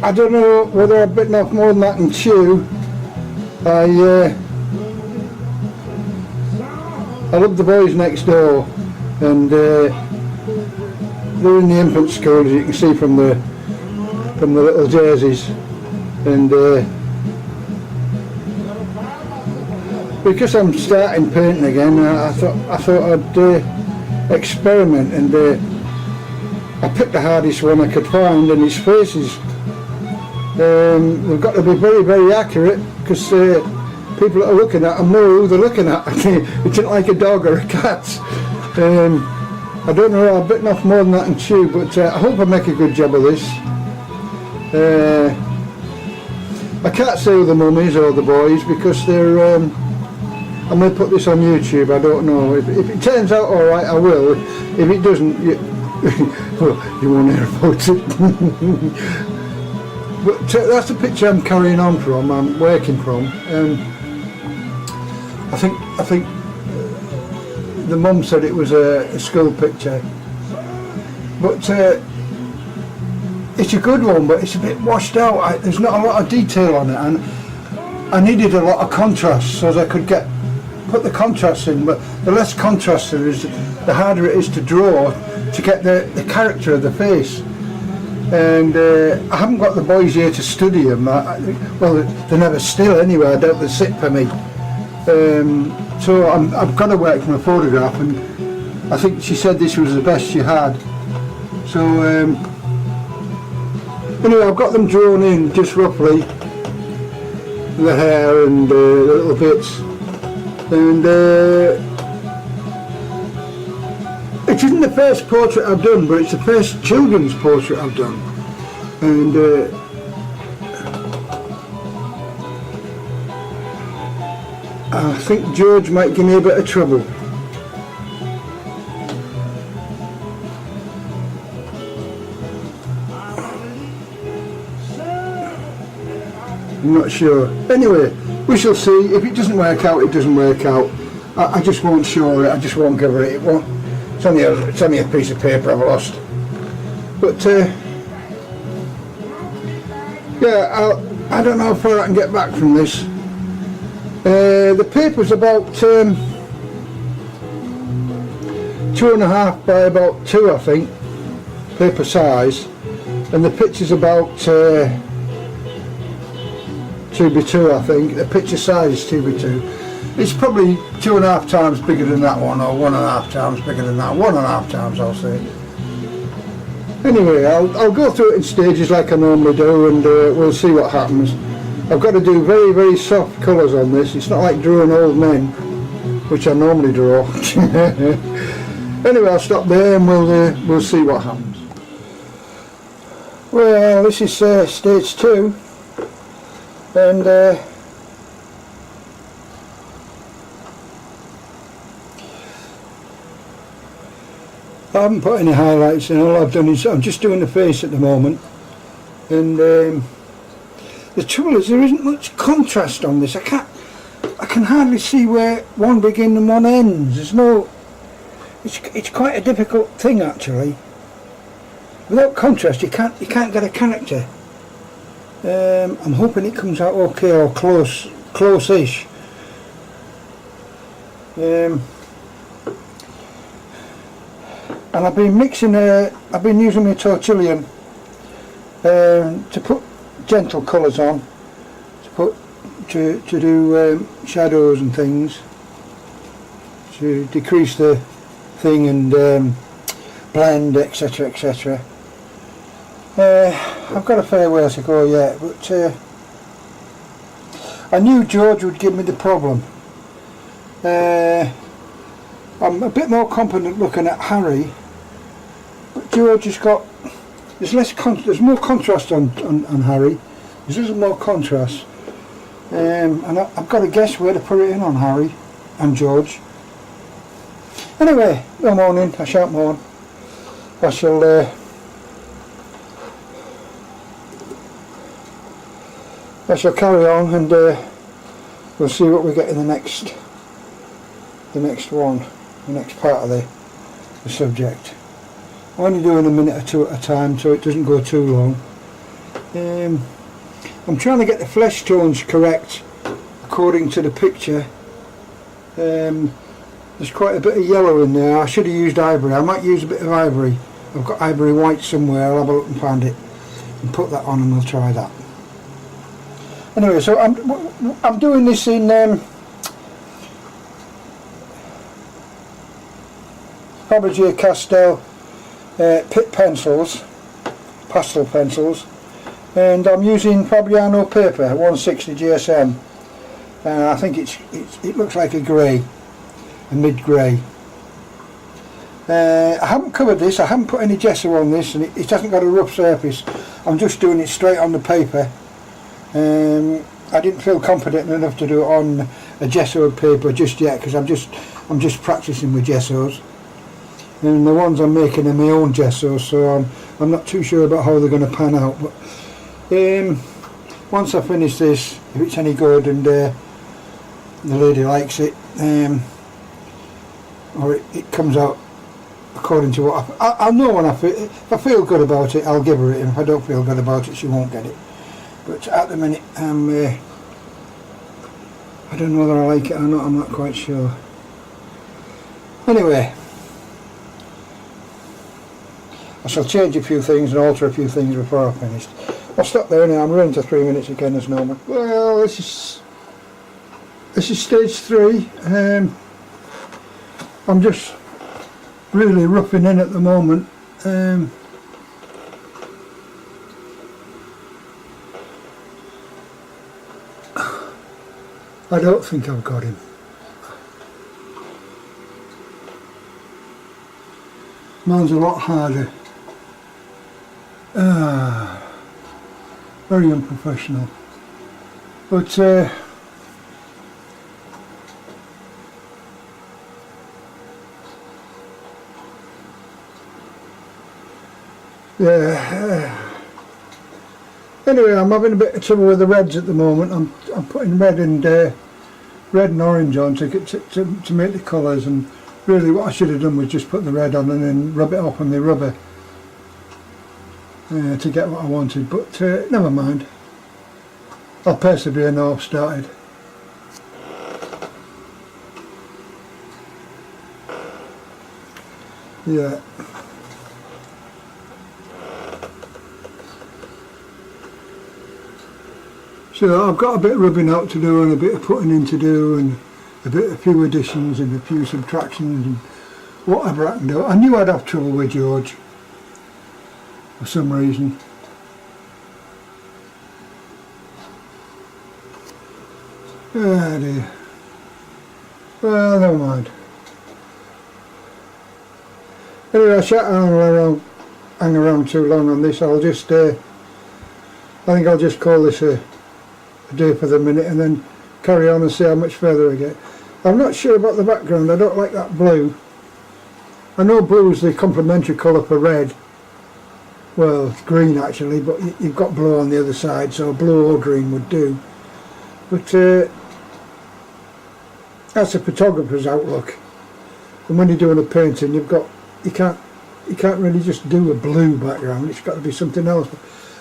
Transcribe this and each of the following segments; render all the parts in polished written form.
I don't know whether I've bitten off more than that and chew. I love the boys next door, and they're in the infant school, as you can see from the little jerseys, and because I'm starting painting again, I thought I'd experiment, and I picked the hardest one I could find, and his faces, they've got to be very, very accurate, because people that are looking at them know who they're looking at. It's not like a dog or a cat. I don't know, I've bitten off more than that and chewed, but I hope I make a good job of this. I can't say who the mum is or the boys, because they're I may put this on YouTube, I don't know. If it turns out alright, I will. If it doesn't, you won't hear about it. But that's the picture I'm carrying on from, I'm working from. I think the mum said it was a school picture, but it's a good one, but it's a bit washed out. There's not a lot of detail on it, and I needed a lot of contrast so as I could put the contrast in, but the less contrast there is, the harder it is to draw to get the character of the face. And I haven't got the boys here to study them. Well, they're never still anyway, I doubt they sit for me. So I've got to work from a photograph, and I think she said this was the best she had. So anyway, I've got them drawn in just roughly, the hair and the little bits, and it isn't the first portrait I've done, but it's the first children's portrait I've done, and I think George might give me a bit of trouble. I'm not sure. Anyway, we shall see. If it doesn't work out, it doesn't work out. I just won't show it, I just won't give it. It's only a piece of paper I've lost. But yeah, I don't know how far I can get back from this. The paper's about 2.5 by about 2, I think, paper size, and the picture's about 2x2, I think. The picture size is 2x2. It's probably 2.5 times bigger than that one, or 1.5 times bigger than that. 1.5 times, I'll say. Anyway, I'll go through it in stages like I normally do, and we'll see what happens. I've got to do very, very soft colours on this. It's not like drawing old men, which I normally draw. Anyway, I'll stop there, and we'll see what happens. Well, this is stage 2, and I haven't put any highlights in. All I've done is I'm just doing the face at the moment, and the trouble is there isn't much contrast on this. I can hardly see where one begins and one ends. There's no. It's quite a difficult thing actually. Without contrast, you can't get a character. I'm hoping it comes out okay, or close-ish. And I've been mixing. I've been using my tortillon to put gentle colours on, to do shadows and things, to decrease the thing and blend, etc, etc. I've got a fair way to go yet, but I knew George would give me the problem. I'm a bit more confident looking at Harry, but George has got, there's more contrast on Harry. There's just more contrast, and I've got to guess where to put it in on Harry and George. Anyway, no moaning, I shan't moan. I shall carry on, and we'll see what we get in the next one, the next part of the subject. I'm only doing a minute or two at a time, so it doesn't go too long. I'm trying to get the flesh tones correct according to the picture. There's quite a bit of yellow in there. I should have used ivory. I might use a bit of ivory. I've got ivory white somewhere. I'll have a look and find it and put that on, and we'll try that. Anyway, so I'm doing this in Faber Castell PITT pencils, pastel pencils, and I'm using Fabriano paper 160 GSM. I think it looks like a grey, a mid grey. I haven't covered this. I haven't put any gesso on this, and it hasn't got a rough surface. I'm just doing it straight on the paper. I didn't feel confident enough to do it on a gessoed paper just yet, because I'm just practicing with gessos, and the ones I'm making are my own gessos, so I'm not too sure about how they're going to pan out. But once I finish this, if it's any good and the lady likes it, or it comes out according to what I'll know when if I feel good about it, I'll give her it, and if I don't feel good about it, she won't get it. But at the minute, I don't know whether I like it or not. I'm not quite sure. Anyway, I shall change a few things and alter a few things before I've finished. I'll stop there now. I'm running to 3 minutes again as normal. Well, this is stage 3. I'm just really roughing in at the moment. I don't think I've got him. Mine's a lot harder. Very unprofessional. But yeah. Anyway, I'm having a bit of trouble with the reds at the moment. I'm putting red and orange on to make the colours, and really what I should have done was just put the red on and then rub it off on the rubber to get what I wanted. But never mind. I'll persevere now. I've started. Yeah. So I've got a bit of rubbing out to do and a bit of putting in to do, and a few additions and a few subtractions and whatever I can do. I knew I'd have trouble with George for some reason. Ah dear. Well, never mind. Anyway, I shan't hang around too long on this. I'll just I think I'll just call this a day for the minute, and then carry on and see how much further I get. I'm not sure about the background. I don't like that blue. I know blue is the complementary colour for red. Well, it's green actually, but you've got blue on the other side, so blue or green would do. But that's a photographer's outlook. And when you're doing a painting, you can't really just do a blue background. It's got to be something else. But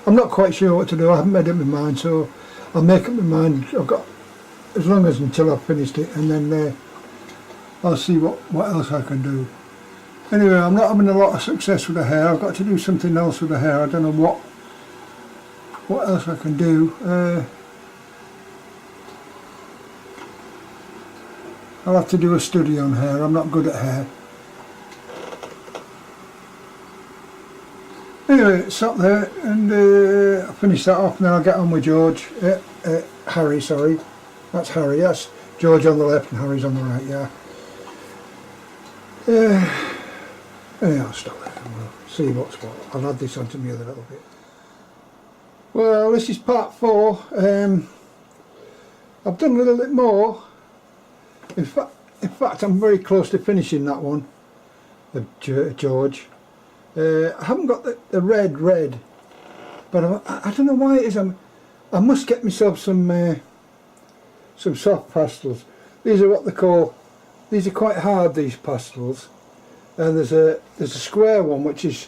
I'm not quite sure what to do. I haven't made up my mind, so I'll make up my mind. I've got as long as until I've finished it, and then I'll see what else I can do. Anyway, I'm not having a lot of success with the hair. I've got to do something else with the hair. I don't know what else I can do. I'll have to do a study on hair. I'm not good at hair. Anyway, stop there, and I'll finish that off, and then I'll get on with George. Harry, sorry. That's Harry, yes. George on the left and Harry's on the right, yeah. Anyway, I'll stop there and we'll see what's what. I'll add this onto me a little bit. Well, this is part 4. I've done a little bit more. In fact, I'm very close to finishing that one of George. I haven't got the red, but I don't know why it is. I must get myself some soft pastels. These are what they call. These are quite hard, these pastels. And there's a square one which is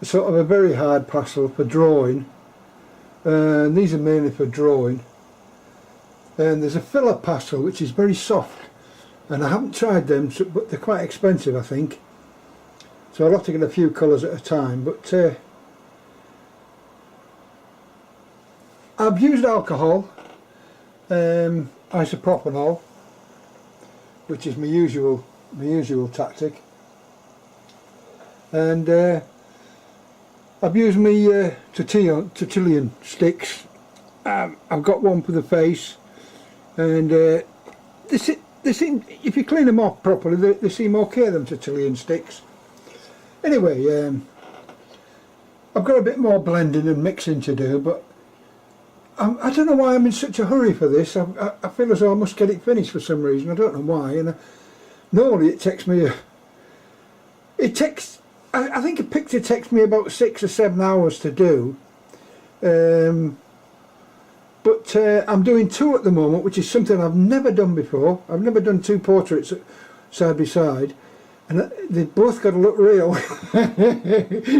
sort of a very hard pastel for drawing, and these are mainly for drawing. And there's a filler pastel which is very soft, and I haven't tried them, but they're quite expensive, I think, so I'll have to get a few colours at a time. But I've used alcohol, isopropanol, which is my usual tactic, and I've used my Tertullian sticks. I've got one for the face, and they seem, if you clean them off properly, they seem okay, them Tertullian sticks. Anyway, I've got a bit more blending and mixing to do, but I don't know why I'm in such a hurry for this. I feel as though I must get it finished for some reason. I don't know why. And normally it takes me I think a picture takes me about 6 or 7 hours to do, but I'm doing 2 at the moment, which is something I've never done before. I've never done 2 portraits side by side, and they've both got to look real.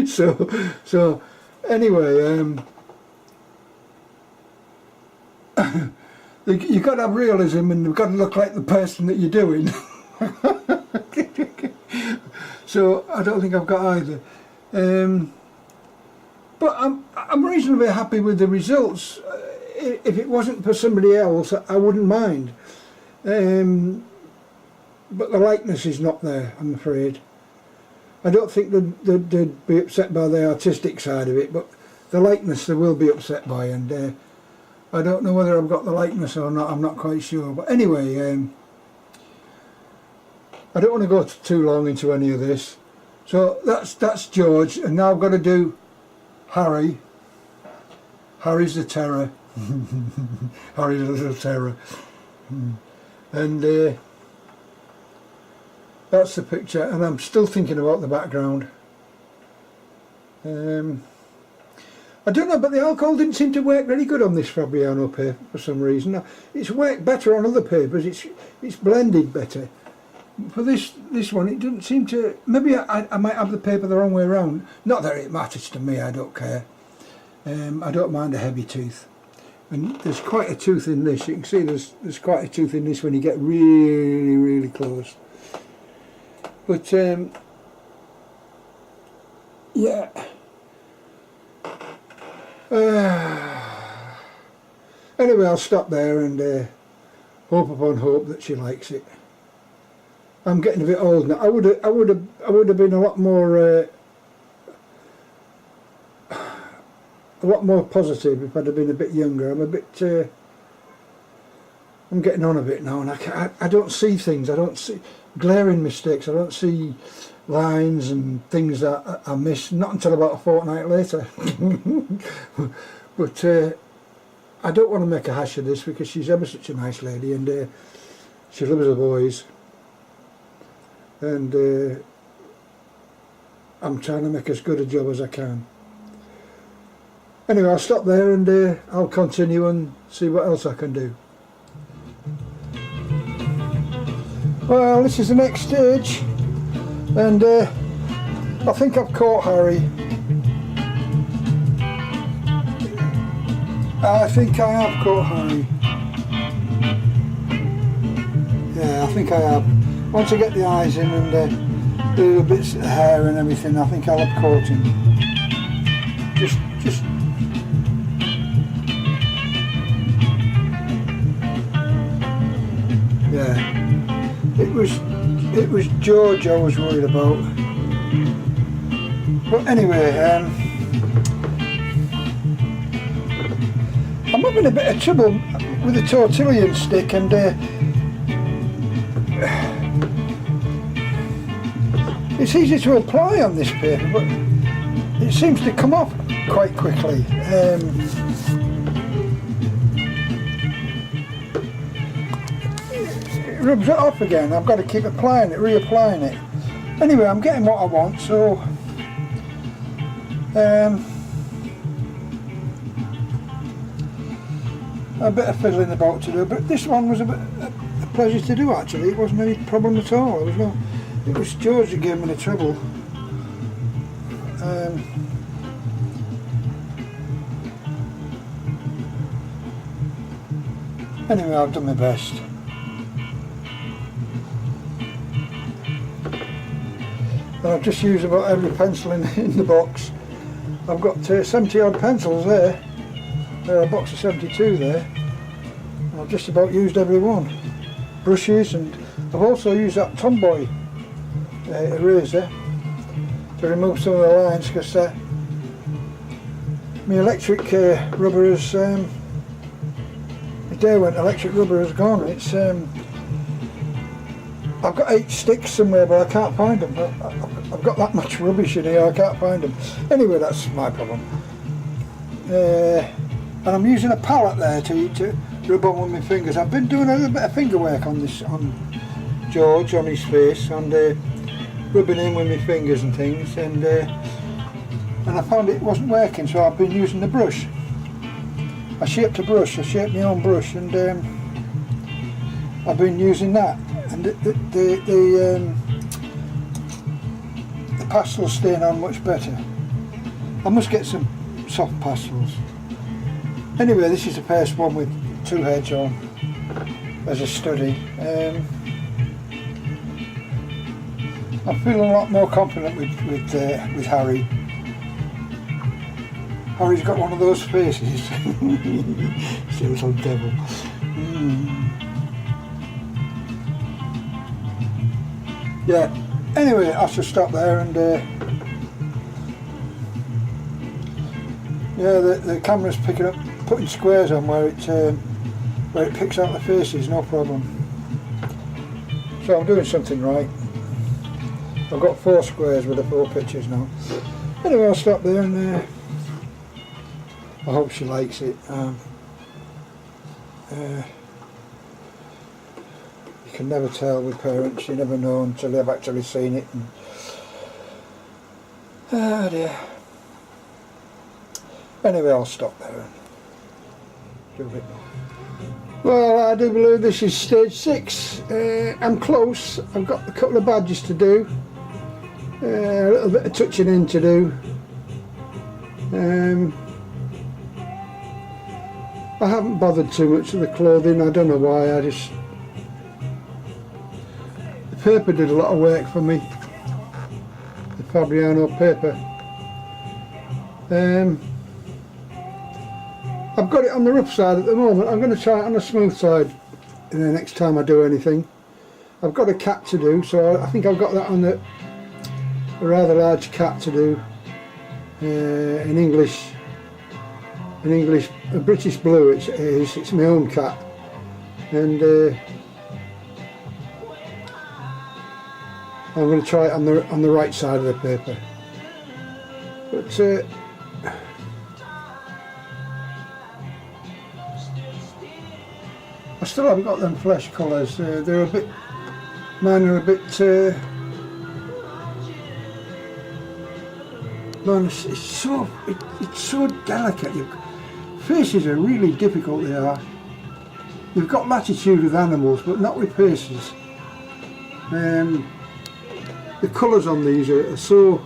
so anyway, you've got to have realism, and you've got to look like the person that you're doing. So I don't think I've got either, but I'm reasonably happy with the results. If it wasn't for somebody else, I wouldn't mind, but the likeness is not there, I'm afraid. I don't think they'd be upset by the artistic side of it, but the likeness they will be upset by, and I don't know whether I've got the likeness or not. I'm not quite sure, but anyway, I don't want to go too long into any of this. So that's George, and now I've got to do Harry. Harry's the terror. Harry's a little terror. And that's the picture, and I'm still thinking about the background. I don't know, but the alcohol didn't seem to work very good on this Fabriano paper for some reason. It's worked better on other papers. It's blended better. For this one, it doesn't seem to. Maybe I might have the paper the wrong way around. Not that it matters to me. I don't care. I don't mind a heavy tooth. And there's quite a tooth in this. You can see there's quite a tooth in this when you get really, really close. But yeah. Anyway, I'll stop there and hope upon hope that she likes it. I'm getting a bit old now. I would have been a lot more positive if I'd have been a bit younger. I'm getting on a bit now, and I don't see things. I don't see glaring mistakes. I don't see lines and things that I miss. Not until about a fortnight later. But I don't want to make a hash of this because she's ever such a nice lady, and she loves her boys. And I'm trying to make as good a job as I can. Anyway, I'll stop there and I'll continue and see what else I can do. Well, this is the next stage, and I think I've caught Harry. I think I have caught Harry. Yeah, I think I have. Once I get the eyes in and the little bits of hair and everything, I think I'll have caught him. Just. Yeah. It was George I was worried about. But anyway, I'm having a bit of trouble with the Tertullian stick, and it's easy to apply on this paper, but it seems to come off quite quickly. It rubs it off again. I've got to keep applying it, reapplying it. Anyway, I'm getting what I want, so a bit of fiddling about to do, but this one was a pleasure to do actually. It wasn't any problem at all. It was George that gave me the trouble. Anyway, I've done my best. And I've just used about every pencil in the box. I've got 70 odd pencils there. A box of 72 there. I've just about used every one. Brushes, and I've also used that Tomboy eraser to remove some of the lines, because my electric rubber has the day when electric rubber has gone. It's I've got 8 sticks somewhere, but I can't find them. I've got that much rubbish in here, I can't find them. Anyway, that's my problem. And I'm using a palette there to rub on with my fingers. I've been doing a little bit of finger work on George, on his face, and rubbing in with my fingers and things, and I found it wasn't working, so I've been using the brush. I shaped a brush, I shaped my own brush, and I've been using that, and the pastels staying on much better. I must get some soft pastels. Anyway, this is the first one with 2 heads on as a study. I'm feeling a lot more confident with Harry. Harry's got one of those faces. He's a little devil. Yeah. Anyway, I shall stop there, and yeah, the camera's putting squares on where it picks out the faces, no problem. So I'm doing something right. I've got 4 squares with the 4 pictures now. Anyway, I'll stop there, and I hope she likes it. You can never tell with parents, you never know until they've actually seen it. And, oh dear. Anyway, I'll stop there and do a bit more. Well, I do believe this is stage 6. I'm close. I've got a couple of badges to do. A little bit of touching in to do. I haven't bothered too much with the clothing. I don't know why. The paper did a lot of work for me. The Fabriano paper. I've got it on the rough side at the moment. I'm going to try it on the smooth side the next time I do anything. I've got a cat to do, so I think I've got that on a rather large cat to do. In English, a British blue. It's my own cat, and I'm going to try it on the right side of the paper. But I still haven't got them flesh colours. They're a bit. Mine are a bit. Man, it's so delicate. Faces are really difficult. They are. You've got latitude with animals, but not with faces. The colours on these are so,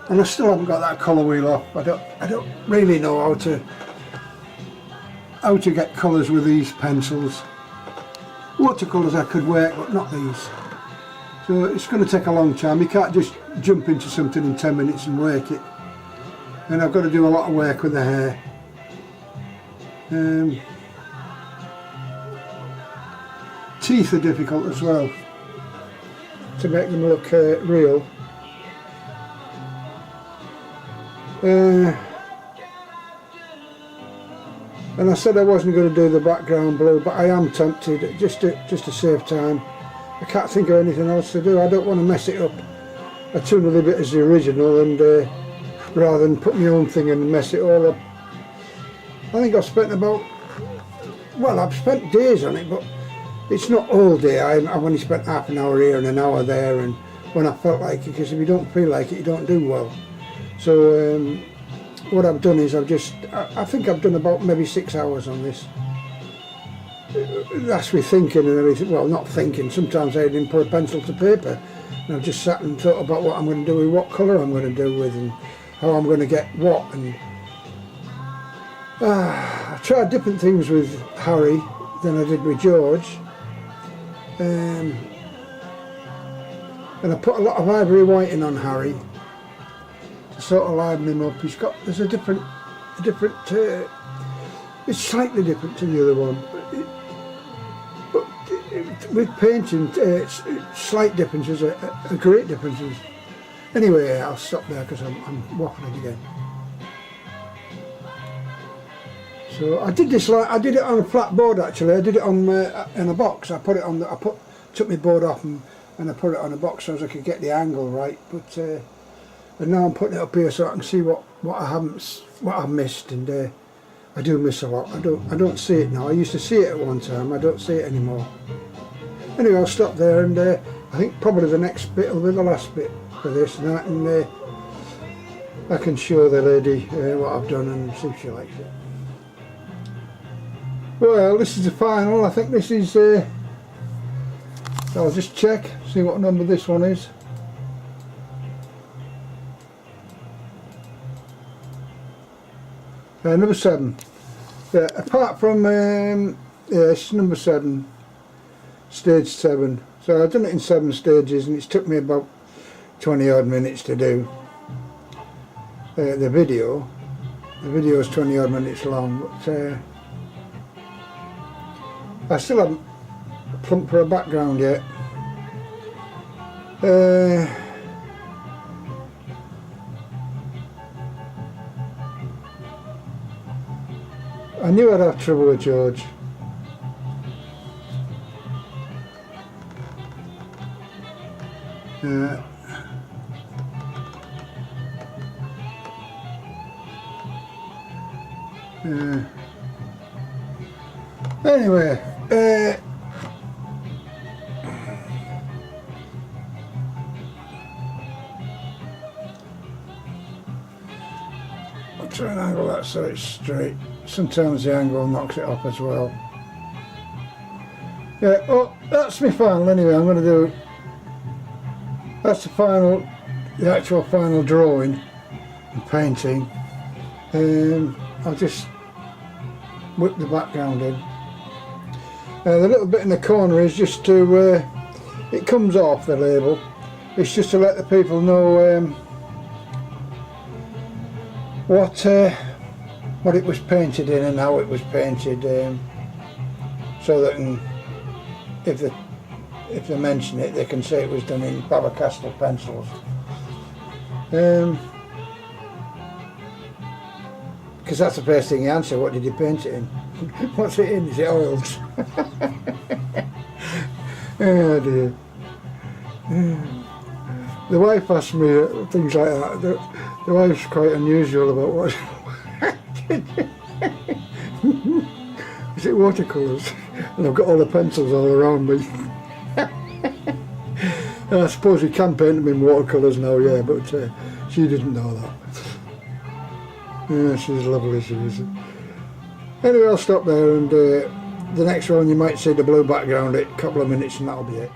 and I still haven't got that colour wheel off. I don't really know how to get colours with these pencils. Watercolours I could work, but not these. So it's going to take a long time. You can't just jump into something in 10 minutes and work it. And I've got to do a lot of work with the hair. Teeth are difficult as well, to make them look real. And I said I wasn't going to do the background blue, but I am tempted, just to save time. I can't think of anything else to do. I don't want to mess it up. I tune a little bit as the original, and rather than put my own thing in and mess it all up. I think I've spent I've spent days on it, but it's not all day. I've only spent half an hour here and an hour there, and when I felt like it, because if you don't feel like it, you don't do well. So what I've done is I think I've done about maybe 6 hours on this. That's with thinking and everything. Well, not thinking, sometimes I didn't put a pencil to paper, and I've just sat and thought about what I'm going to do with, what colour I'm going to do with, and how I'm going to get what. And I tried different things with Harry than I did with George, and I put a lot of ivory whiting on Harry to sort of liven him up. There's a different, it's slightly different to the other one, but with painting, slight differences are great differences. Anyway, I'll stop there because I'm waffling again. So I did this I did it on a flat board actually. I did it on in a box. I put it on. Took my board off and I put it on a box so as I could get the angle right. But now I'm putting it up here so I can see what I've missed, and I do miss a lot. I don't see it now. I used to see it at one time. I don't see it anymore. Anyway, I'll stop there, and I think probably the next bit will be the last bit for this, and I can show the lady what I've done and see if she likes it. Well, this is the final. I think this is. I'll just check, see what number this one is. Number 7. Yeah, apart from yeah, it's number 7, stage 7. So I've done it in 7 stages, and it's took me about 20 odd minutes to do the video. The video is 20 odd minutes long, but I still haven't plumped for a background yet. I knew I'd have trouble with George. Anyway, I'll try and angle that so it's straight. Sometimes the angle knocks it off as well. Yeah, well, that's my final anyway. I'm going to do, that's the actual final drawing and painting. I'll just whip the background in. The little bit in the corner is just to, it comes off the label, it's just to let the people know what it was painted in and how it was painted, so that if they mention it, they can say it was done in Faber Castell pencils. Because that's the first thing you answer, what did you paint it in? What's it in? Is it oils? Oh dear. The wife asked me things like that. The wife's quite unusual about what is it watercolours? And I've got all the pencils all around me. I suppose you can paint them in watercolours now, yeah, but she didn't know that. Yeah, she's lovely, she is. Anyway, I'll stop there, and the next one you might see the blue background in a couple of minutes, and that'll be it.